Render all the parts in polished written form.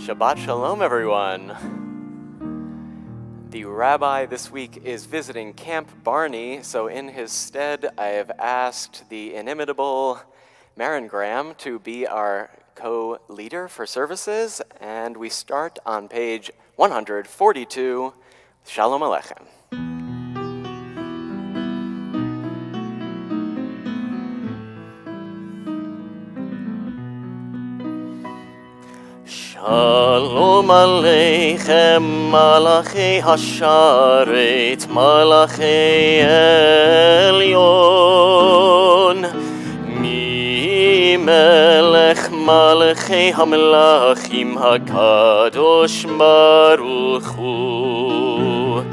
Shabbat Shalom, everyone. The rabbi this week is visiting Camp Barney, so in his stead, I have asked the inimitable Marin Graham to be our co-leader for services, and we start on page 142, Shalom Aleichem. Shalom Aleichem, Malachei Hasharet, Malachei Elyon, Mi Melech Malachei HaMelachim HaKadosh Baruch Hu.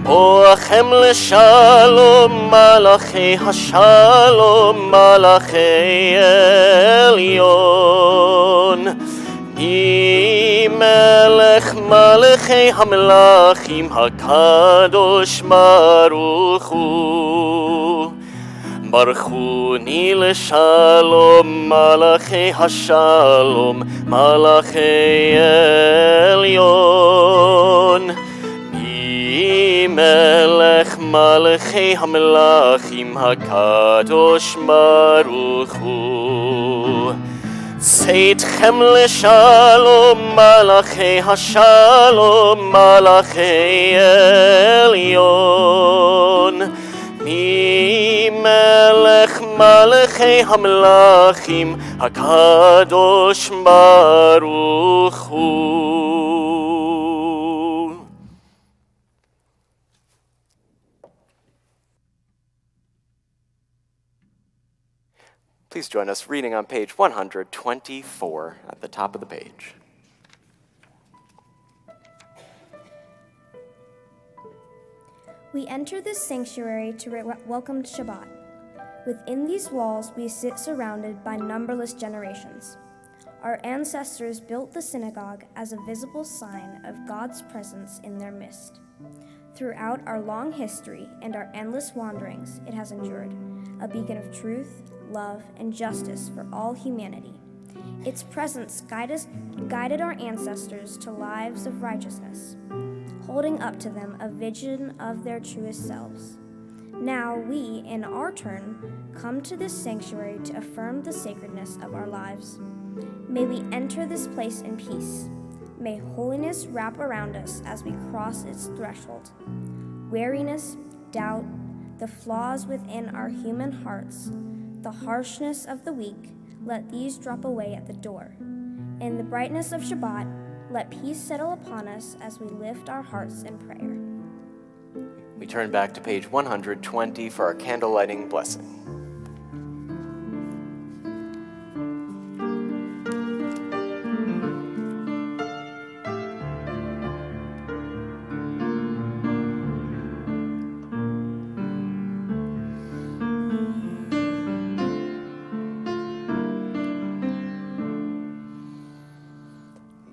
Boachem Leshalom, Malachei Hashalom, Malachei Elyon, Melech Malachei HaMelachim HaKadosh Baruch Hu. Baruchuni Leshalom, Malachei Hashalom, Malachei Elyon, Melech Malachei HaMelachim HaKadosh Baruch Hu. Seitchem leshalom, Malachei Hashalom, Malachei Elyon, Mi Melech Malachei HaMelachim HaKadosh Baruch Hu. Please join us reading on page 124 at the top of the page. We enter this sanctuary to welcome Shabbat. Within these walls, we sit surrounded by numberless generations. Our ancestors built the synagogue as a visible sign of God's presence in their midst. Throughout our long history and our endless wanderings, it has endured, a beacon of truth, love, and justice for all humanity. Its presence guided our ancestors to lives of righteousness, holding up to them a vision of their truest selves. Now we, in our turn, come to this sanctuary to affirm the sacredness of our lives. May we enter this place in peace. May holiness wrap around us as we cross its threshold. Weariness, doubt, the flaws within our human hearts, the harshness of the weak, let these drop away at the door. In the brightness of Shabbat, let peace settle upon us as we lift our hearts in prayer. We turn back to page 120 for our candle lighting blessing.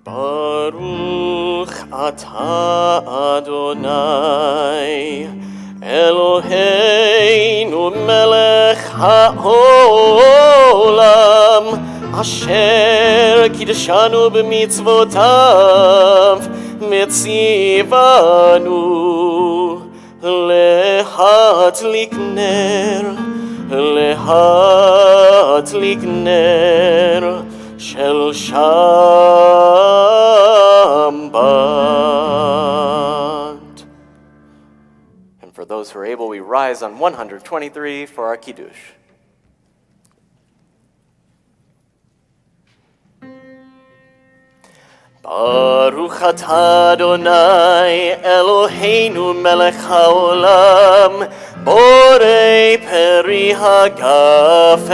Baruch atah Adonai Eloheinu melech haolam asher kiddushanu b'mitzvotav metzivanu lehatlik ner shel Shabbat. And for those who are able, we rise on 123 for our Kiddush. Baruch atah Adonai Eloheinu melech haolam borei peri hagafen.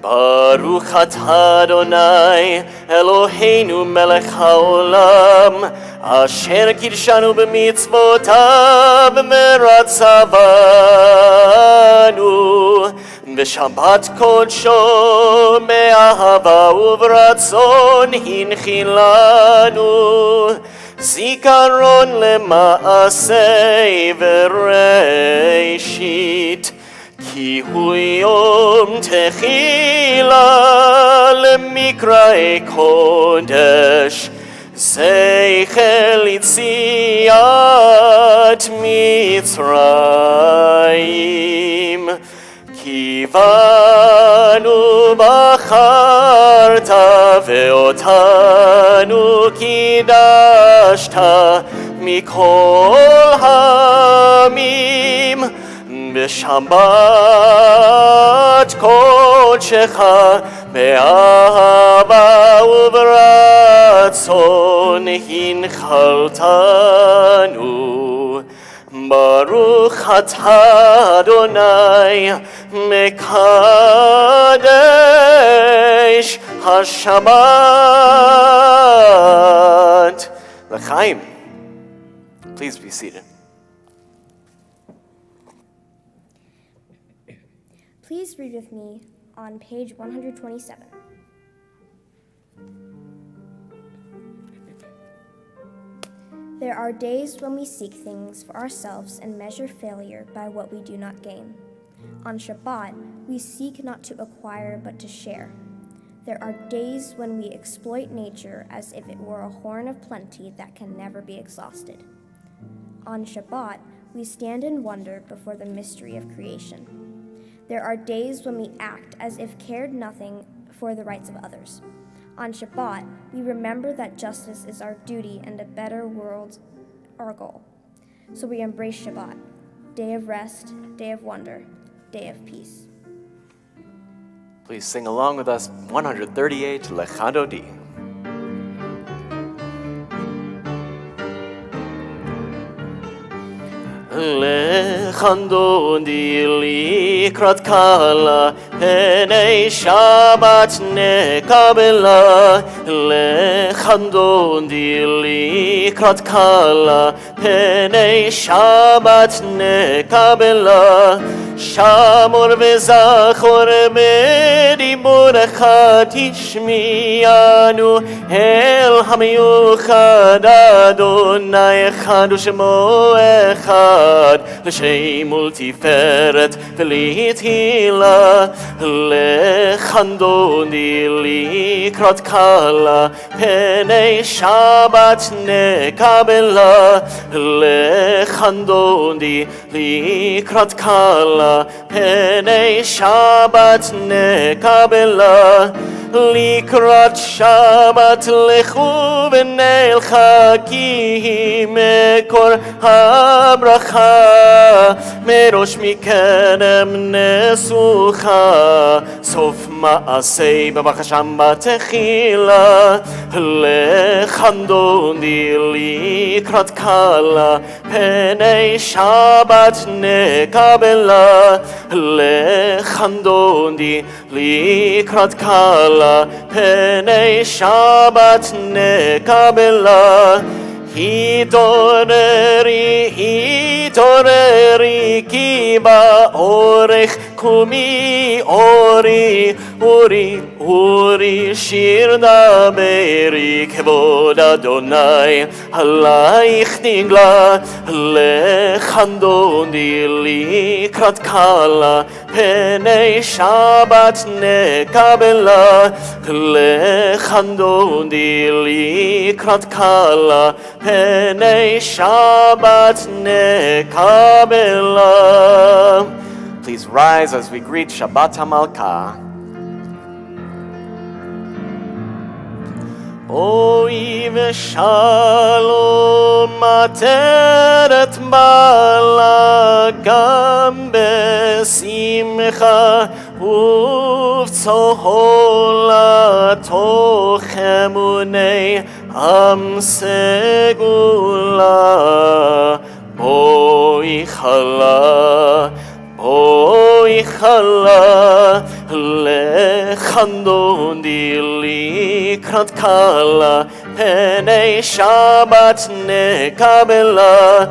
Baruch atah Adonai Eloheinu melech haolam asher kiddushanu b'mitzvotav meratzavanu v'shabbat kodsho me'ahava uvratzon hinchilanu zikaron lema'asei v'reishit כי הוא יום תחילה למקראי קודש, זכר ליציאת מצרים. כי בנו בחרת ואותנו קידשת מכל העמים, בשבת קודשך באהבה וברצון הנחלתנו. ברוך אתה אדוני מקדש השבת. L'chaim. Please be seated. Please read with me on page 127. There are days when we seek things for ourselves and measure failure by what we do not gain. On Shabbat, we seek not to acquire but to share. There are days when we exploit nature as if it were a horn of plenty that can never be exhausted. On Shabbat, we stand in wonder before the mystery of creation. There are days when we act as if cared nothing for the rights of others. On Shabbat, we remember that justice is our duty and a better world our goal. So we embrace Shabbat, day of rest, day of wonder, day of peace. Please sing along with us 138 Lechadodi. לחנדודי לקראת קלה, פני שבת נקבלה. לחנדודי לקראת קלה, פני שבת נקבלה. שמור וזכור בדיבורך תשמיענו, אל המיוחד אדוני אחד ושמו אחד, לשם ולתפארת ולתהילה. לחנדוני לקראת קלה, פני שבת נקבלה. לחנדוני לקראת קלה, פני שבת נקבלה. לקראת שבת לכו ונלכה, כי היא מקור הברכה. מראש מקדם נסוכה, סוף מעשה בבקשם בתחילה. לחנדוני לקראת קלה, פני שבת נקבלה. לחנדוני לקראת קלה, פני שבת נקבלה. התעוררי, התעוררי, כי באורך קומי אורי. אורי, אורי, שיר דברי, כבוד אדוני עלייך נגלה. לחנדוני לקראת קלה, פני שבת נקבלה. לחנדוני לקראת קלה, פני שבת נקבלה. Please rise as we greet Shabbat HaMalkah. אוי ושלום עטרת בעלה, גם בשמחה ובצהולה, תוך אמוני עם סגולה. בואי חלה, בואי חלה. לחנדוני לקראת קלה, פני שבת נקבלה.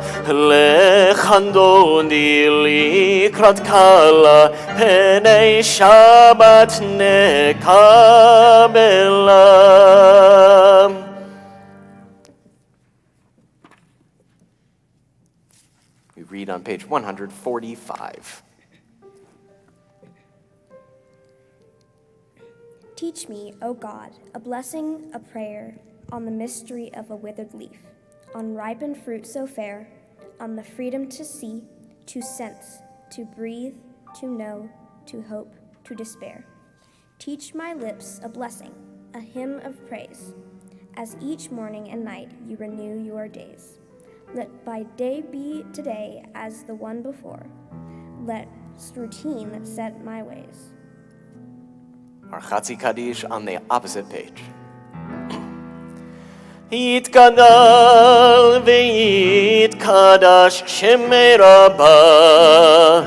לחנדוני לקראת קלה, פני שבת נקבלה. We read on page 145. Teach me, O God, a blessing, a prayer, on the mystery of a withered leaf, on ripened fruit so fair, on the freedom to see, to sense, to breathe, to know, to hope, to despair. Teach my lips a blessing, a hymn of praise, as each morning and night you renew your days. Let my day be today as the one before. Let routine set my ways. Our Chatzi Kaddish on the opposite page. יתגדל ויתקדש שמי רבה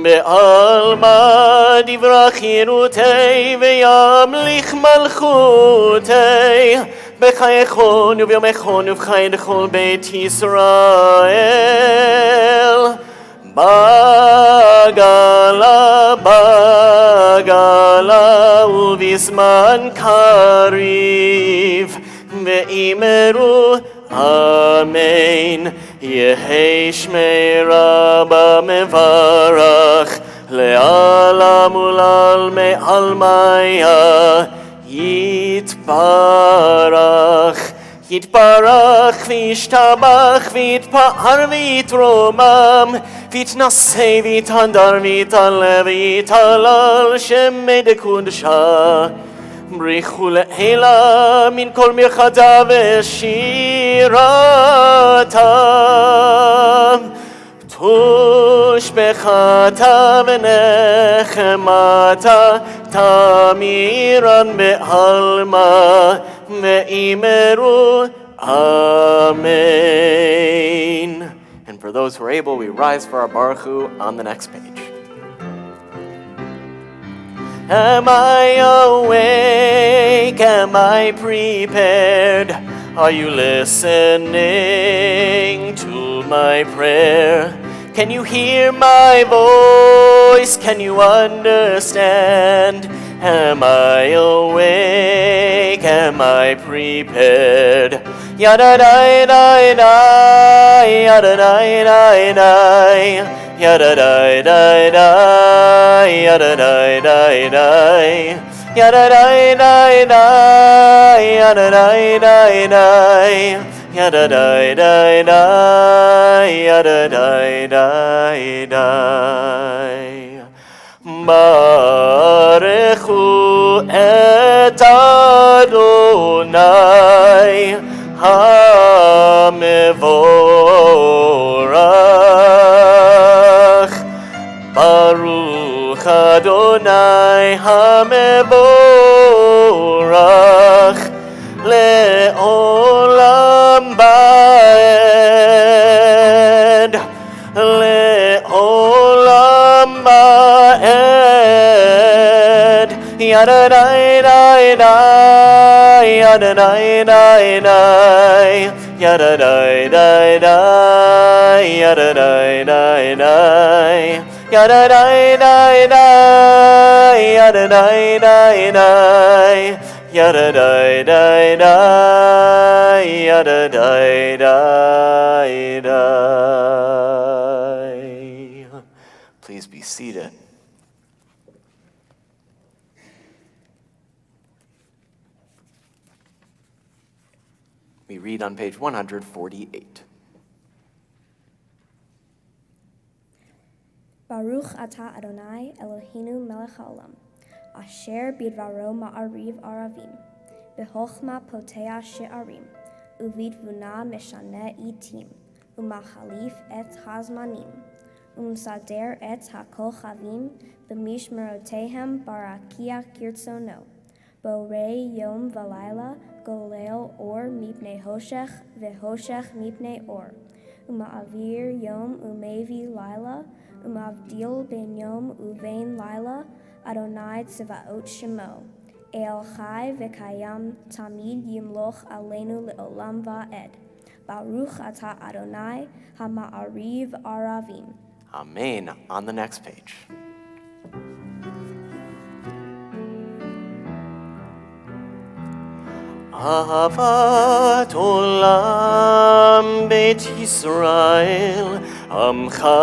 בעלמא דברה חירותי וימליך מלכותי בחייכון וביומכון ובחיי לכל בית ישראל בגלה ובזמן קריב ואמרו אמן יהי שמי רבה מברך לעלם ולעלמי עלמיה יתברך יתברך וישתבח ויתפאר ויתרומם ויתנשא ויתהדר ויתעלה ויתהלל שמי דקודשה בריחו לעילה מן כל מרחתה ושירתה תושבחתה ונחמתה תמירן בעלמא ואמרו Amen. And for those who are able, we rise for our Baruch Hu on the next page. Am I awake? Am I prepared? Are you listening to my prayer? Can you hear my voice? Can you understand? Am I awake? Am I prepared? Yada da da da, yada da da da, yada da da da, yada da da da, yada da da da, yada da da da, yada da da da, yada da da da. Barechu et Adonai HaMevorach Baruch Adonai HaMevorach Le'olam ba'ed Le'olam ba'ed Yada da da da, yada da da da, yada da da da, yada da da da, yada da da da, yada da da da, yada da da da, yada da da da. Please be seated. We read on page 148. Baruch atah Adonai Eloheinu melech haolam, asher bidvaro ma'ariv aravim, bechochma poteach she'arim, uvidvuna meshane itim, umachalif et hazmanim, umsader et hakochavim, b'mishmerotehem barakia kirtzono, borei yom v'layla, golel or mipnei hoshech, vehoshech mipnei or, uma'avir yom umevi laila, umavdil ben yom uvein laila, Adonai tzvaot shemo, El chai v'kayam tamid yimloch aleinu le'olam va'ed. Baruch atah Adonai hama'ariv aravim. Amen. On the next page. Ahavat olam beit Yisrael Amcha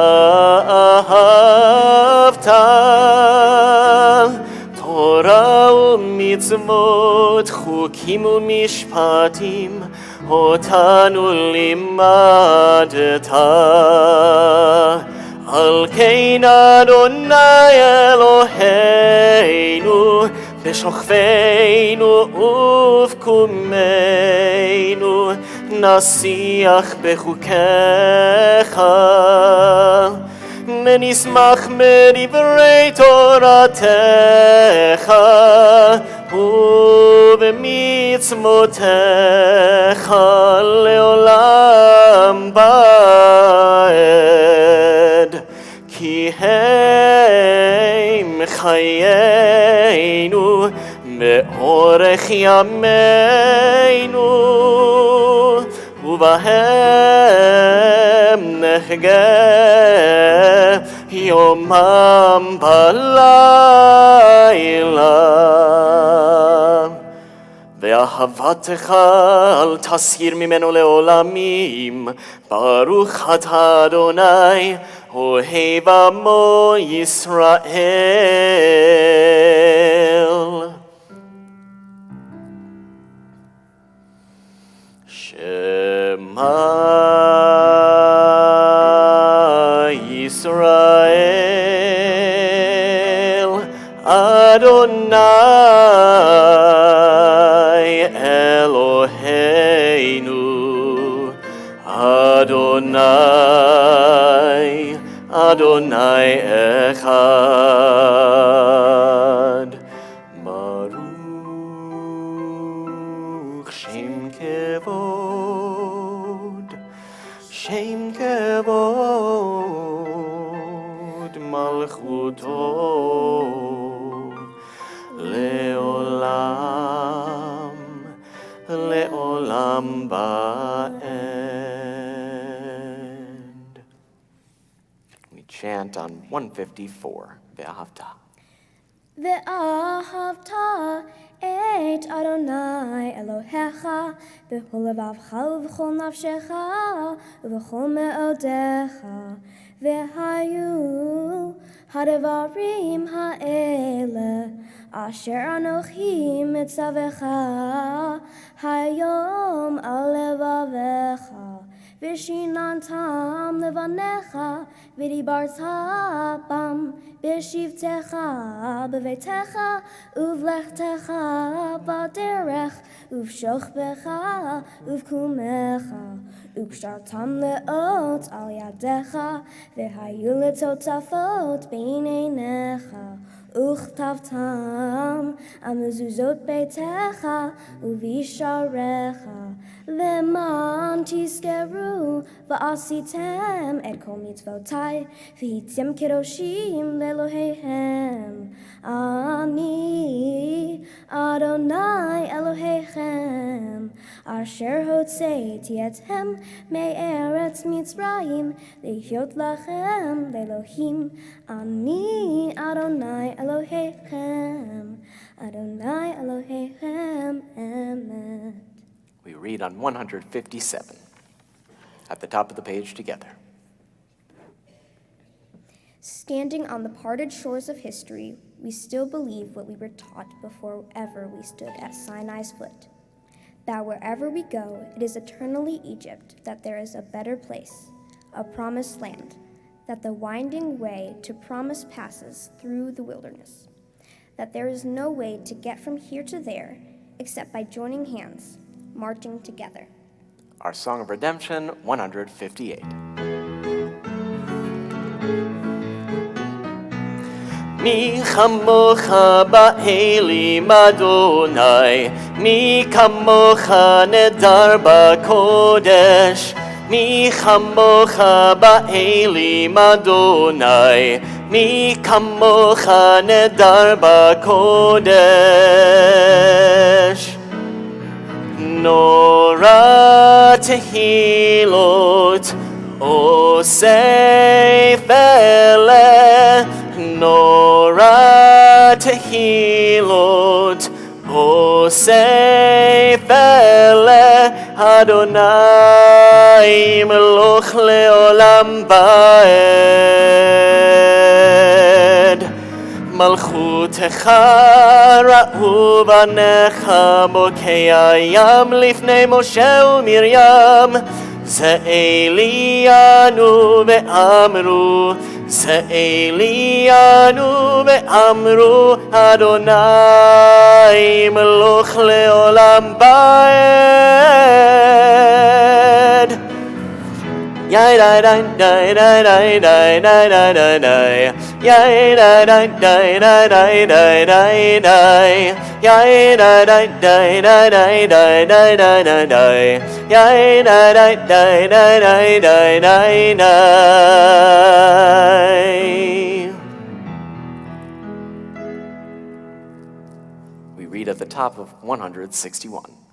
ahavta Torah מצוות, חוקים ומשפטים, אותנו לימדת. על כן אדוני אלוהינו, בשוכבנו ובקומנו, נשיח בחוקיך, ונשמח מדברי תורתך, ובמצוותיך לעולם ועד. כי הם חיינו באורך ימינו, ובהם נחגה יומם בלילה. ואהבתך אל תסיר ממנו לעולמים, ברוך אתה אדוני אוהב עמו ישראל. שמע ישראל, אדוני אלוהינו, אדוני, אדוני אחד. ברוך שם כבוד, שם כבוד מלכותו לעולם, לעולם ועד. We chant on 154, Ve'ahavta. ואהבת את אדוני אלוהיך בכל לבבך ובכל נפשך ובכל מאודיך. והיו הדברים האלה אשר אנוכי מצווך היום על לבביך, ושיננתם לבניך ודיברת בם בשבתך בביתך ובלכתך בדרך ובשוכבך ובקומך, וקשרתם לאות על ידיך, והיו לטוטפות בין עיניך, וכתבתם על מזוזות ביתך ובשעריך, למען תזכרו ועשיתם את כל מצוותי, והייתם קדושים לאלוהיהם. אני אדוני אלוהיכם, אשר הוצאתי אתכם מארץ מצרים, להיות לכם לאלוהים. אני אדוני אלוהיכם, אדוני אלוהיכם אמת. We read on 157, at the top of the page together. Standing on the parted shores of history, we still believe what we were taught before ever we stood at Sinai's foot, that wherever we go, it is eternally Egypt, that there is a better place, a promised land, that the winding way to promise passes through the wilderness, that there is no way to get from here to there except by joining hands, marching together. Our Song of Redemption, 158. מי כמוך באלים אדוני, מי כמוך נדר בקודש, מי כמוך באלים אדוני, מי כמוך נדר בקודש. נורא תהילות עושה פלא, נורא תהילות עושה פלא, אדוני מלוך לעולם ועד. מלכותך ראו בניך בוקי הים לפני משה ומרים זה אלינו ואמרו זה אלינו ואמרו אדוני מלוך לעולם בעד Yay da da da da da da da da da da. Yay da da da da da da da da. Yay da da da da da da da da da da. Yay da da da da da da da da. We read at the top of 161.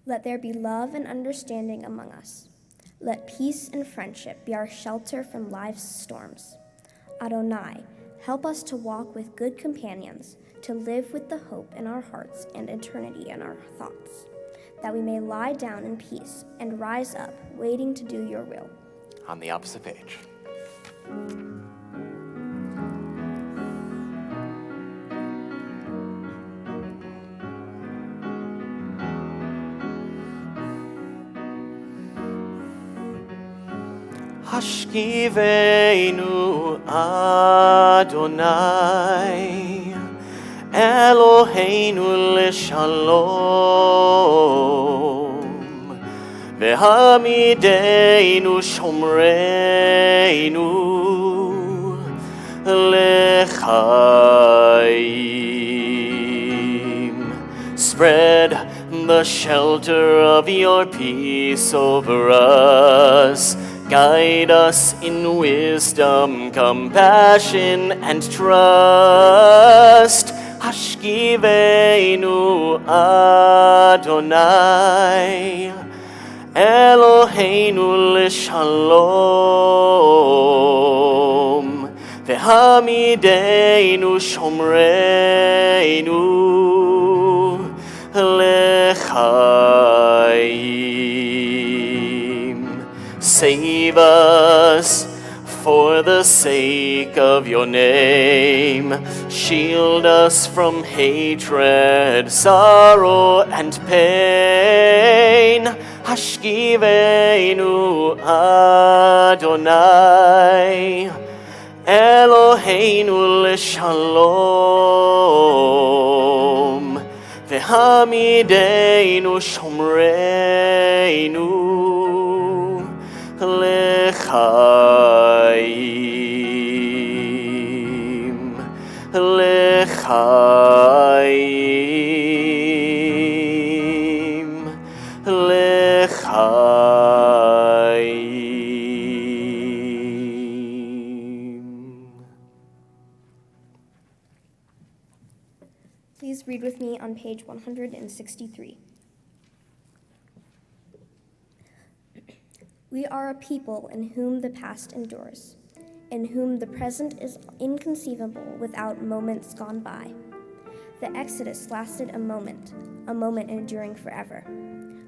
Let there be love and understanding among us. Let peace and friendship be our shelter from life's storms. Adonai, help us to walk with good companions, to live with the hope in our hearts and eternity in our thoughts, that we may lie down in peace and rise up, waiting to do your will. On the opposite page. השכיבנו אדוני אלוהינו לשלום והעמידנו שומרנו לחיים. Spread the shelter of your peace over us. Guide us in wisdom, compassion, and trust. Hashkivenu Adonai, Eloheinu l'shalom, v'hamidenu shomreinu l'chaim. Save us for the sake of your name. Shield us from hatred, sorrow, and pain. Hashkivenu Adonai, Eloheinu l'shalom, v'hamidenu shomreinu לחיים, לחיים, לחיים. Please read with me on page 163. We are a people in whom the past endures, in whom the present is inconceivable without moments gone by. The Exodus lasted a moment enduring forever.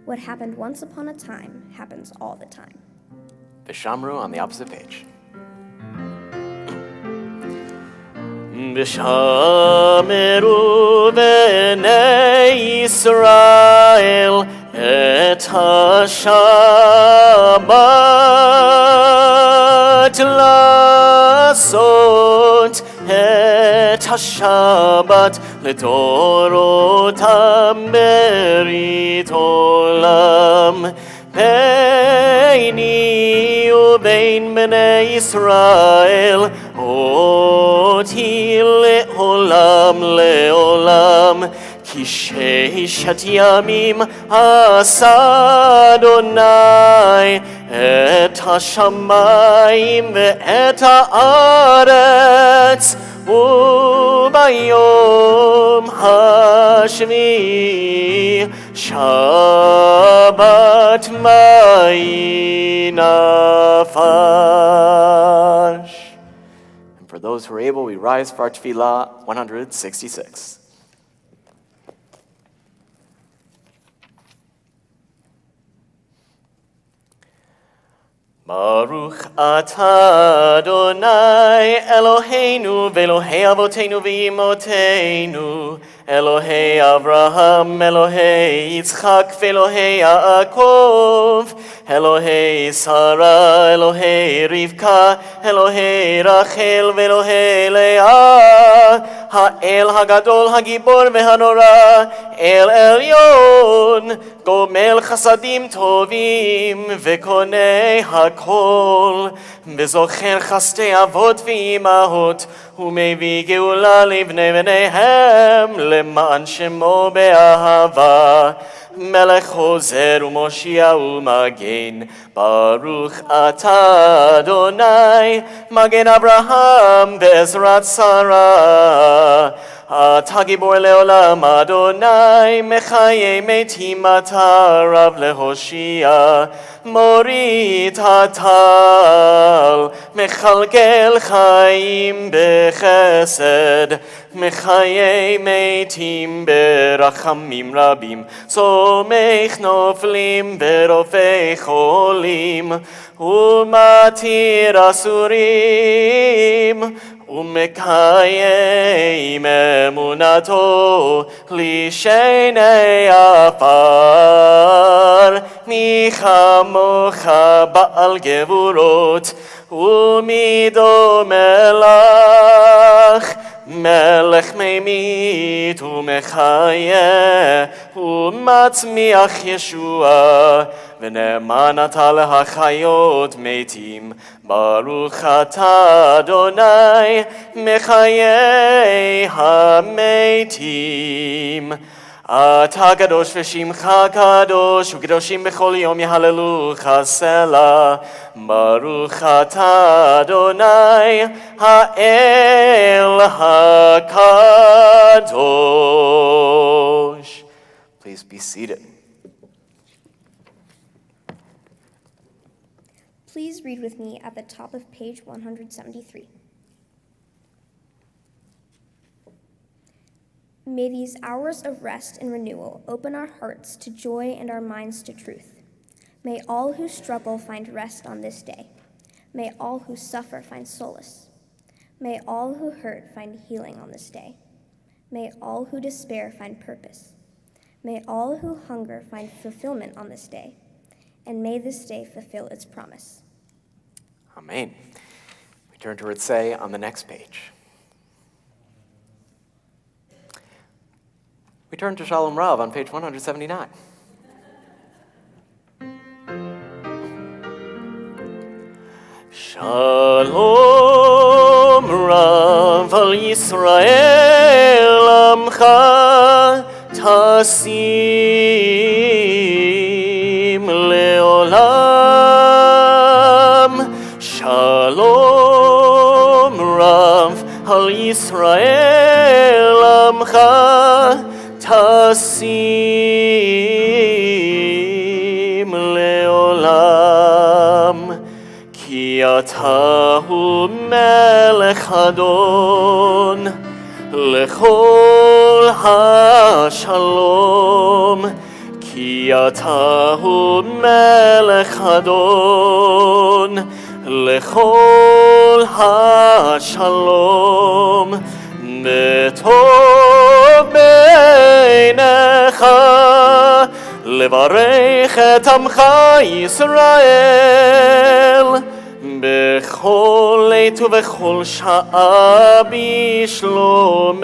What happened once upon a time happens all the time. The Shamru on the opposite page. ושמרו בני ישראל את השבת לעשות את השבת לדורותם ברית עולם ביני ובין בני ישראל אותי לעולם לעולם כי ששת ימים עשה אדוני את השמיים ואת הארץ וביום השביעי שבת מי נפש. And for those who are able, we rise for our tefillah 166. Baruch atah Adonai Eloheinu v'Elohei avotenu v'imotenu Elohei Avraham, Elohei Yitzchak v'Elohei Yaakov Elohei Sarah, Elohei Rivka Elohei Rachel v'Elohei Leah Ha'el Hagadol Hagibor v'Hanora El Elyon Gomel Chasadim Tovim v'Konei Hakol v'Zocher Chastei Avot v'Imahot ומביא גאולה לבני בניהם למען שמו באהבה מלך חוזר ומושיע ומגן ברוך אתה אדוני מגן אברהם בעזרת שרה אתה גיבור לעולם אדוני מחיי מתים אתה רב להושיע מוריד הטל מכלכל חיים בחסד מחיי מתים ברחמים רבים צומח נופלים ברופא חולים ומתיר אסורים ומקיים אמונתו לשני עפר מי כמוך בעל גבורות ומי דומה לך מלך ממית ומחיה ומצמיח ישועה ונאמן אתה להחיות מתים ברוך אתה אדוני מחיי המתים אתה קדוש ושמך קדוש וקדושים בכל יום יהללוך סלע ברוך אתה אדוני האל הקדוש. Please be seated. Please read with me at the top of page 173. May these hours of rest and renewal open our hearts to joy and our minds to truth. May all who struggle find rest on this day. May all who suffer find solace. May all who hurt find healing on this day. May all who despair find purpose. May all who hunger find fulfillment on this day. And may this day fulfill its promise. Amen. We turn to Ritzay on the next page. We turn to Shalom Rav on page 179. Shalom Rav al Yisrael amcha tasim leolam Shalom Rav al Yisrael amcha tasim leolam ki ata hu melech adon lechol hashalom ki ata hu melech adon lechol hashalom בטוב בעיניך לברך את עמך ישראל בכל עת ובכל שעה בשלומך.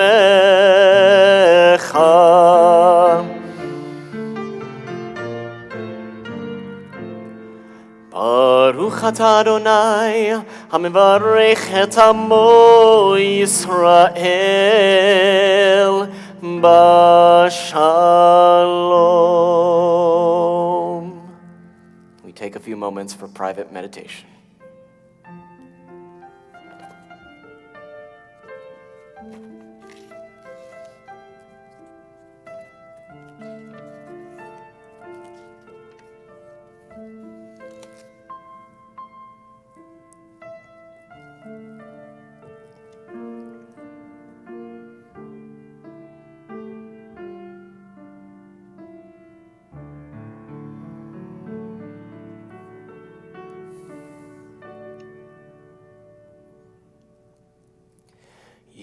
ברוך אתה אדוני המברך את עמו ישראל בשלום. We take a few moments for private meditation.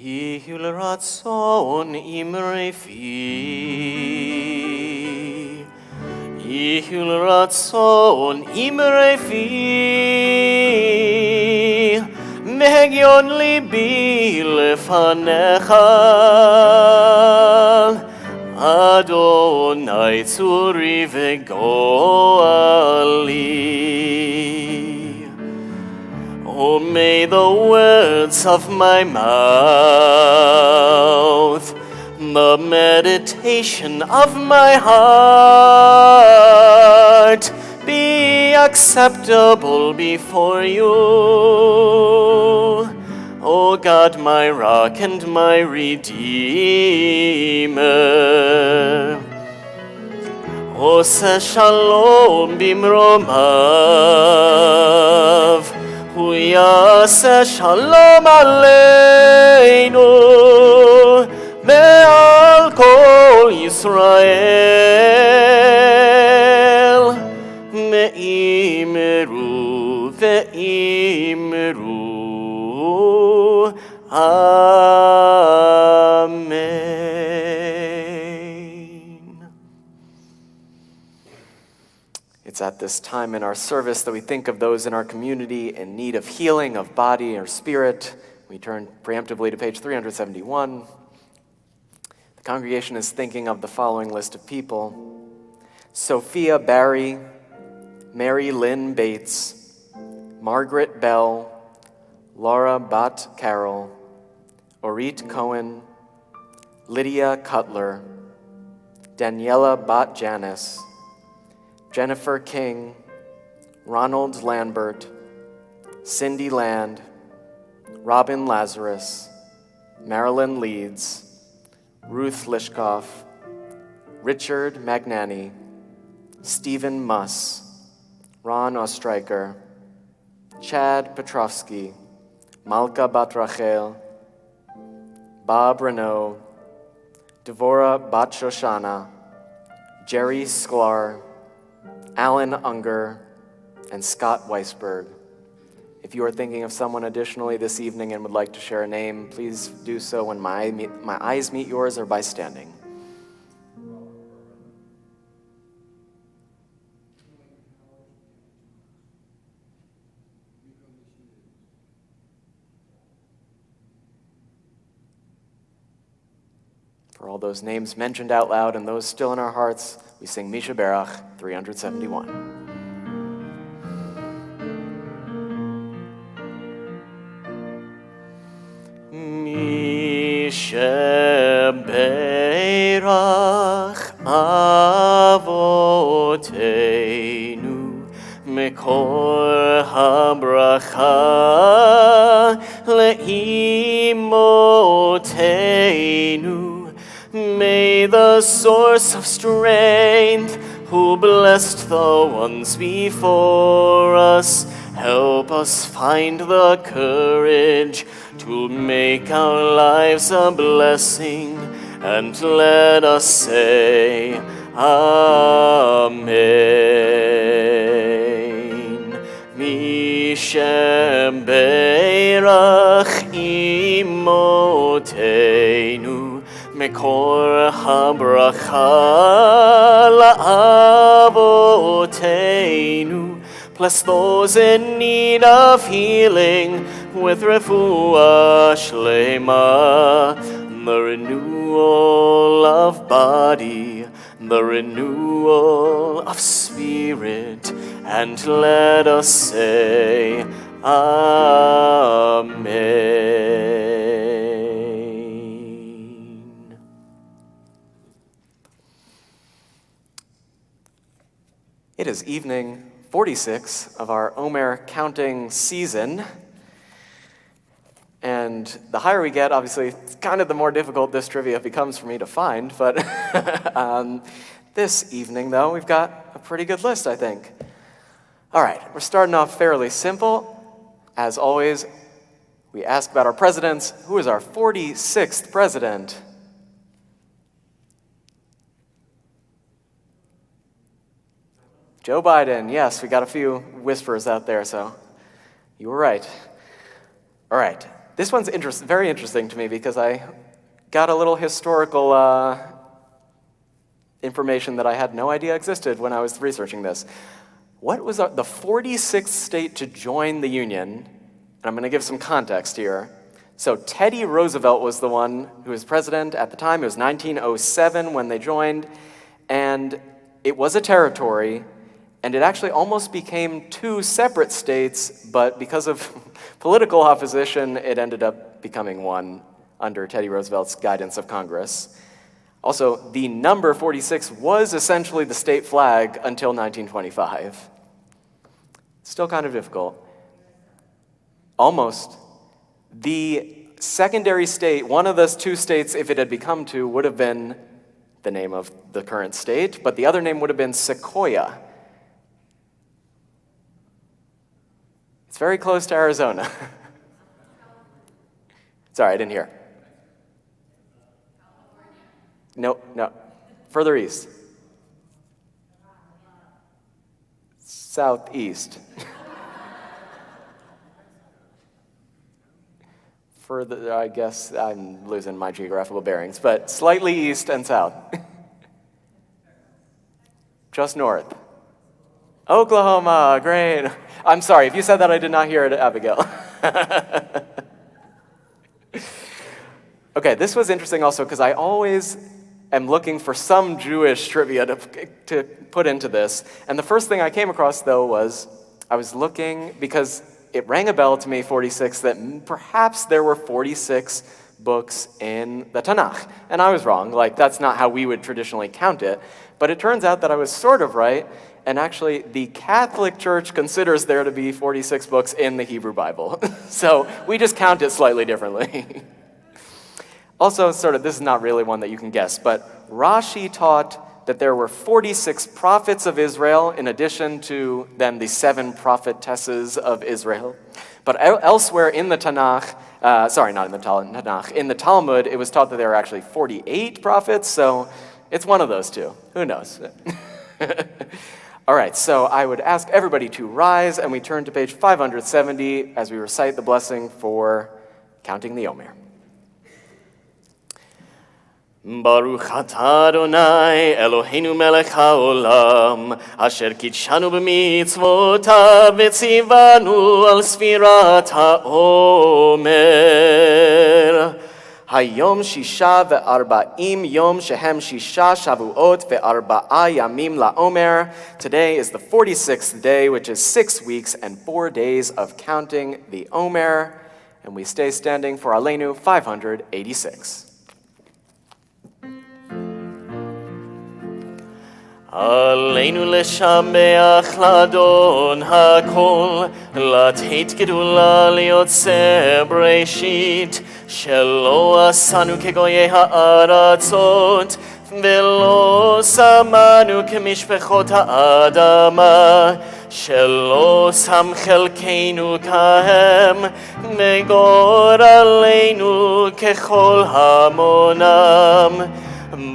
Ihu l'ratzon imre fi. Ihu l'ratzon imre fi. Megion libi lefanecha. Adonai tzuri v'goali. Oh, may the words of my mouth, the meditation of my heart be acceptable before you. O God, my rock and my redeemer. Ose shalom bimromav, hu yaseh shalom aleinu, ve'al kol Yisrael, me'imru ve'imru. Amen. It's at this time in our service that we think of those in our community in need of healing of body or spirit. We turn preemptively to page 371. The congregation is thinking of the following list of people: Sophia Barry, Mary Lynn Bates, Margaret Bell, Laura Bat Carroll, Orit Cohen, Lydia Cutler, Daniela Bat Janice, Jennifer King, Ronald Lambert, Cindy Land, Robin Lazarus, Marilyn Leeds, Ruth Lishkoff, Richard Magnani, Stephen Muss, Ron Ostreicher, Chad Petrovsky, Malka Bat-Rachel, Bob Renault, Devora Bat-Shoshana, Jerry Sklar, Alan Unger, and Scott Weisberg. If you are thinking of someone additionally this evening and would like to share a name, please do so when my eyes meet yours or by standing. For all those names mentioned out loud and those still in our hearts, we sing Misha Berach 371. Misha Berach Avoteinu Mekor HaBracha Le'imoteinu. May the source of strength, who blessed the ones before us, help us find the courage to make our lives a blessing, and let us say, Amen. Mishem Berach Imoteinu Mekor HaBracha La'avoteinu. Bless those in need of healing with refuah shlema, the renewal of body, the renewal of spirit, and let us say, Amen. It is evening 46 of our Omer counting season. And the higher we get, obviously, it's kind of the more difficult this trivia becomes for me to find. But this evening, though, we've got a pretty good list, I think. All right, we're starting off fairly simple. As always, we ask about our presidents. Who is our 46th president? Joe Biden. Yes, we got a few whispers out there, so you were right. All right. This one's very interesting to me because I got a little historical information that I had no idea existed when I was researching this. What was the 46th state to join the Union? And I'm going to give some context here. So Teddy Roosevelt was the one who was president at the time. It was 1907 when they joined, and it was a territory, and it actually almost became two separate states, but because of political opposition, it ended up becoming one under Teddy Roosevelt's guidance of Congress. Also, the number 46 was essentially the state flag until 1925. Still kind of difficult. Almost. The secondary state, one of those two states, if it had become two, would have been the name of the current state, but the other name would have been Sequoia. It's very close to Arizona. Sorry, I didn't hear. No. Further east. Southeast. Further, I guess I'm losing my geographical bearings, but slightly east and south. Just north. Oklahoma, great. I'm sorry, if you said that, I did not hear it, Abigail. Okay, this was interesting also because I always am looking for some Jewish trivia to put into this. And the first thing I came across, though, was I was looking, because it rang a bell to me, 46, that perhaps there were 46 books in the Tanakh. And I was wrong. Like, that's not how we would traditionally count it. But it turns out that I was sort of right. And actually, the Catholic Church considers there to be 46 books in the Hebrew Bible. So we just count it slightly differently. Also, this is not really one that you can guess, but Rashi taught that there were 46 prophets of Israel in addition to then the 7 prophetesses of Israel. But elsewhere in the Tanakh, not in the Tanakh, in the Talmud, it was taught that there were actually 48 prophets, so it's one of those two. Who knows? All right, so I would ask everybody to rise, and we turn to page 570 as we recite the blessing for counting the Omer. Baruch atah Adonai Eloheinu melech haolam asher kidshanu b'mitzvotav v'tzivanu al sfirat haomer. Hayom shisha ve'arba'im yom shehem shisha shavuot ve'arba'a yamim la'omer. Today is the 46th day, which is 6 weeks and 4 days of counting the Omer. And we stay standing for Aleinu 586. עלינו לשבח לאדון הכל, לתת גדולה ליוצר בראשית, שלא עשנו כגויי הארצות, ולא שמנו כמשפחות האדמה, שלא שם חלקנו כהם, וגורלנו ככל המונם.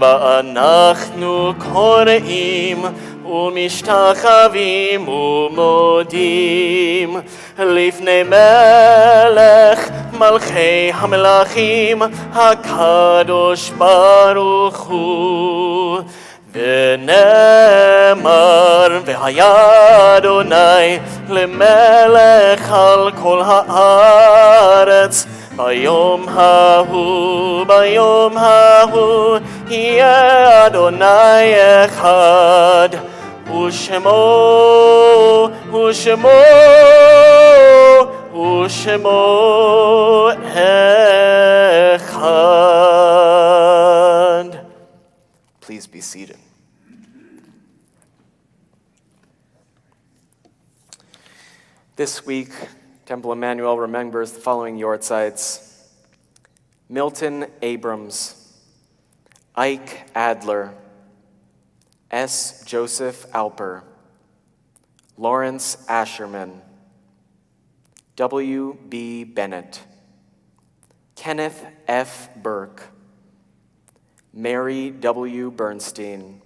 ואנחנו קוראים ומשתחווים ומודים לפני מלך מלכי המלכים הקדוש ברוך הוא. ונאמר והיה אדוני למלך על כל הארץ ביום ההוא יהיה אדוני אחד ושמו אחד. Please be seated. This week, Temple Emanu-El remembers the following Yortzites: Milton Abrams, Ike Adler, S. Joseph Alper, Lawrence Asherman, W. B. Bennett, Kenneth F. Burke, Mary W. Bernstein,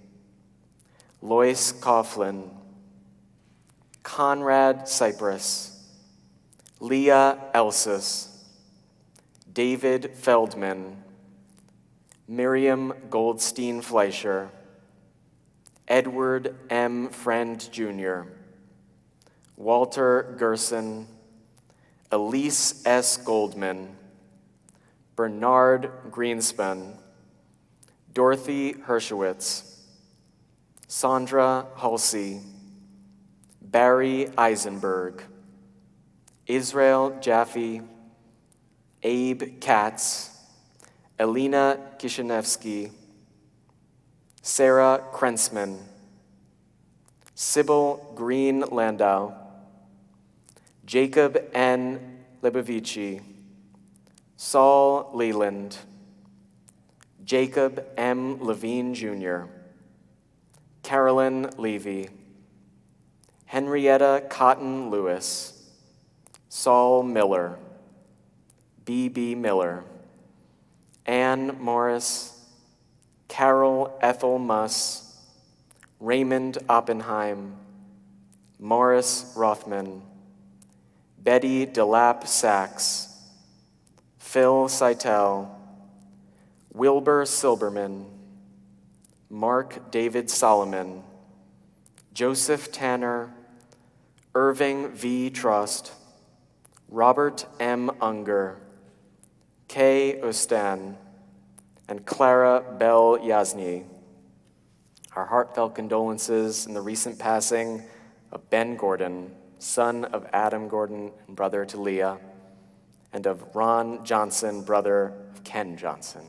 Lois Coughlin, Conrad Cypress, Leah Elsis, David Feldman, Miriam Goldstein Fleischer, Edward M. Friend Jr., Walter Gerson, Elise S. Goldman, Bernard Greenspan, Dorothy Hershowitz, Sandra Halsey, Barry Eisenberg, Israel Jaffe, Abe Katz, Elena Kishinevsky, Sarah Krensman, Sybil Green Landau, Jacob N. Libovici, Saul Leland, Jacob M. Levine Jr., Carolyn Levy, Henrietta Cotton Lewis, Saul Miller, B.B. Miller, Ann Morris, Carol Ethel Muss, Raymond Oppenheim, Morris Rothman, Betty DeLapp Sachs, Phil Seitel, Wilbur Silberman, Mark David Solomon, Joseph Tanner, Irving V. Trust, Robert M. Unger, Kay Ustan, and Clara Bell Yasny. Our heartfelt condolences in the recent passing of Ben Gordon, son of Adam Gordon and brother to Leah, and of Ron Johnson, brother of Ken Johnson.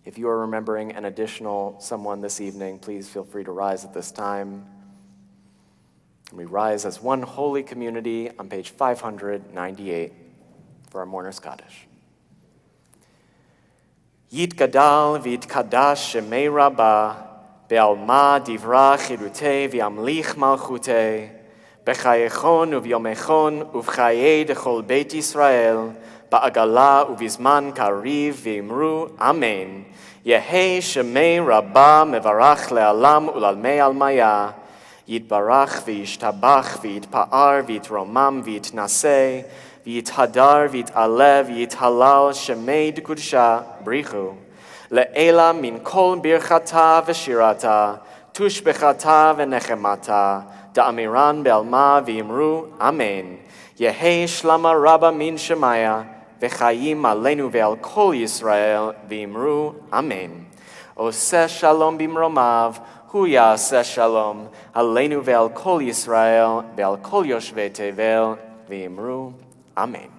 If you are remembering an additional someone this evening, please feel free to rise at this time. And we rise as one holy community on page 598 for our Mourner's Kaddish. Yitgadal v'yitkadash shemei rabbah, be'alma divra chirutei v'yamlich malchutei, b'chayechon uvyomechon uv'chayei dechol beit Yisrael, ba'agala uvizman kariv v'imru amen. Yehei shemei rabbah mevarach le'alam ulalmei almaya, yitbarach v'yishtabach v'yitpa'ar v'yitromam v'yitnaseh, v'yithadar v'yitalev v'yithalal shemei d'kudsha brichu. Le'ela min kol birchata v'shirata, tushbechata v'nechemata, da'amiran be'alma v'imru amen. Yehei shlama rabba min shemaya, v'chayim aleinu ve'al kol Yisrael v'imru amen. Oseh shalom bimromav, hu ya'aseh shalom, aleinu ve'al kol Yisrael ve'al kol yoshvei tevel v'imru amen.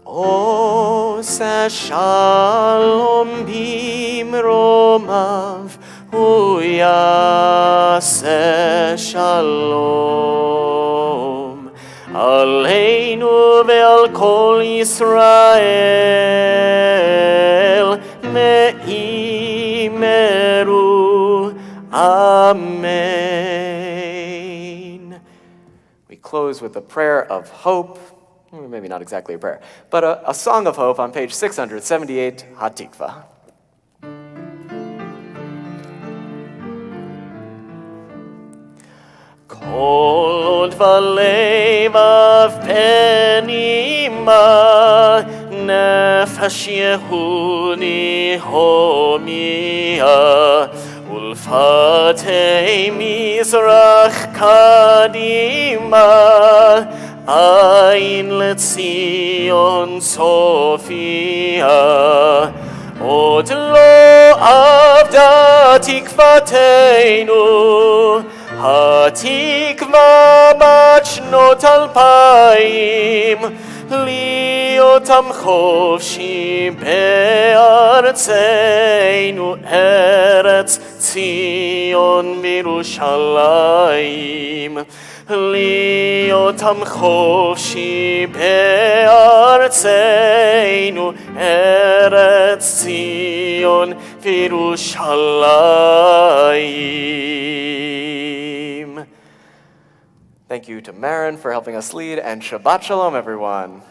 Oseh shalom bimromav, hu ya'aseh shalom, aleinu ve'al kol Yisrael me'imeru amen. We close with a prayer of hope. Maybe not exactly a prayer, but a song of hope on page 678, Hatikva. Kol od v'levav penima, nefesh Yehudi homia, ulfatei mizrach kadima, Ein lezion Sophia, od lo avda tikvateinu, hatikva בת שנות 2000, ליותם חופשי בארצנו, ארץ ציון וירושלים. ליותם חופשי בארצנו, ארץ ציון וירושלים. Thank you to Marin for helping us lead, and Shabbat Shalom, everyone.